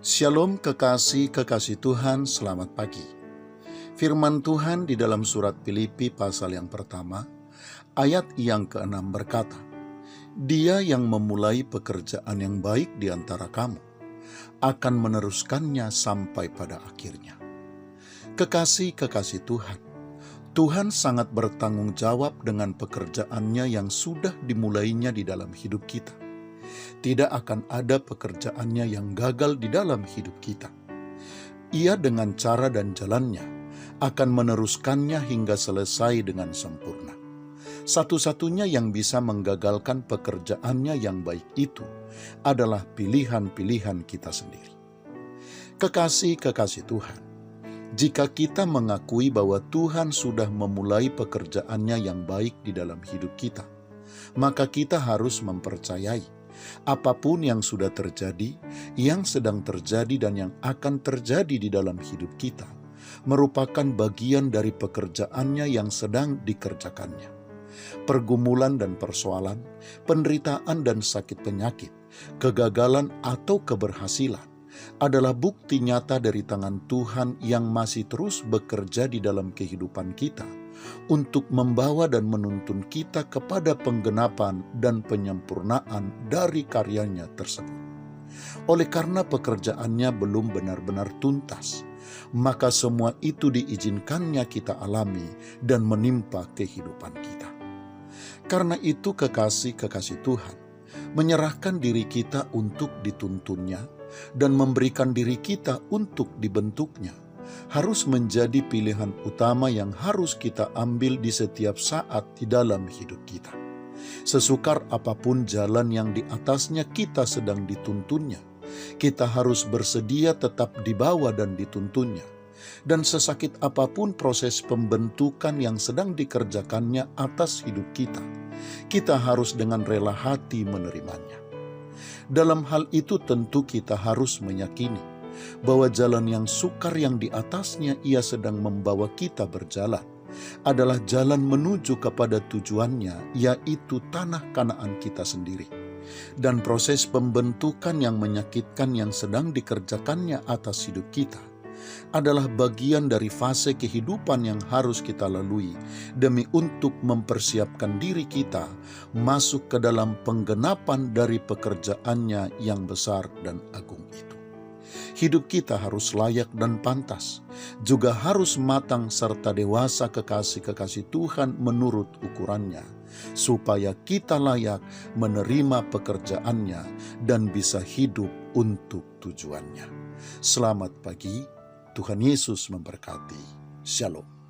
Shalom kekasih-kekasih Tuhan, selamat pagi. Firman Tuhan di dalam surat Filipi pasal yang pertama, ayat yang ke-6 berkata, Dia yang memulai pekerjaan yang baik di antara kamu, akan meneruskannya sampai pada akhirnya. Kekasih-kekasih Tuhan, Tuhan sangat bertanggung jawab dengan pekerjaannya yang sudah dimulainya di dalam hidup kita. Tidak akan ada pekerjaannya yang gagal di dalam hidup kita. Ia dengan cara dan jalannya akan meneruskannya hingga selesai dengan sempurna. Satu-satunya yang bisa menggagalkan pekerjaannya yang baik itu adalah pilihan-pilihan kita sendiri. Kekasih-kekasih Tuhan, jika kita mengakui bahwa Tuhan sudah memulai pekerjaannya yang baik di dalam hidup kita, maka kita harus mempercayai apapun yang sudah terjadi, yang sedang terjadi, dan yang akan terjadi di dalam hidup kita merupakan bagian dari pekerjaannya yang sedang dikerjakannya. Pergumulan dan persoalan, penderitaan dan sakit penyakit, kegagalan atau keberhasilan adalah bukti nyata dari tangan Tuhan yang masih terus bekerja di dalam kehidupan kita untuk membawa dan menuntun kita kepada penggenapan dan penyempurnaan dari karyanya tersebut. Oleh karena pekerjaannya belum benar-benar tuntas, maka semua itu diizinkannya kita alami dan menimpa kehidupan kita. Karena itu kekasih-kekasih Tuhan, menyerahkan diri kita untuk dituntunnya dan memberikan diri kita untuk dibentuknya harus menjadi pilihan utama yang harus kita ambil di setiap saat di dalam hidup kita. Sesukar apapun jalan yang di atasnya kita sedang dituntunnya, kita harus bersedia tetap dibawa dan dituntunnya. Dan sesakit apapun proses pembentukan yang sedang dikerjakannya atas hidup kita, kita harus dengan rela hati menerimanya. Dalam hal itu tentu kita harus meyakini bahwa jalan yang sukar yang di atasnya ia sedang membawa kita berjalan adalah jalan menuju kepada tujuannya, yaitu tanah Kanaan kita sendiri. Dan proses pembentukan yang menyakitkan yang sedang dikerjakannya atas hidup kita adalah bagian dari fase kehidupan yang harus kita lalui demi untuk mempersiapkan diri kita masuk ke dalam penggenapan dari pekerjaannya yang besar dan agung itu. Hidup kita harus layak dan pantas, juga harus matang serta dewasa kekasih-kekasih Tuhan menurut ukurannya, supaya kita layak menerima pekerjaannya dan bisa hidup untuk tujuannya. Selamat pagi, Tuhan Yesus memberkati. Shalom.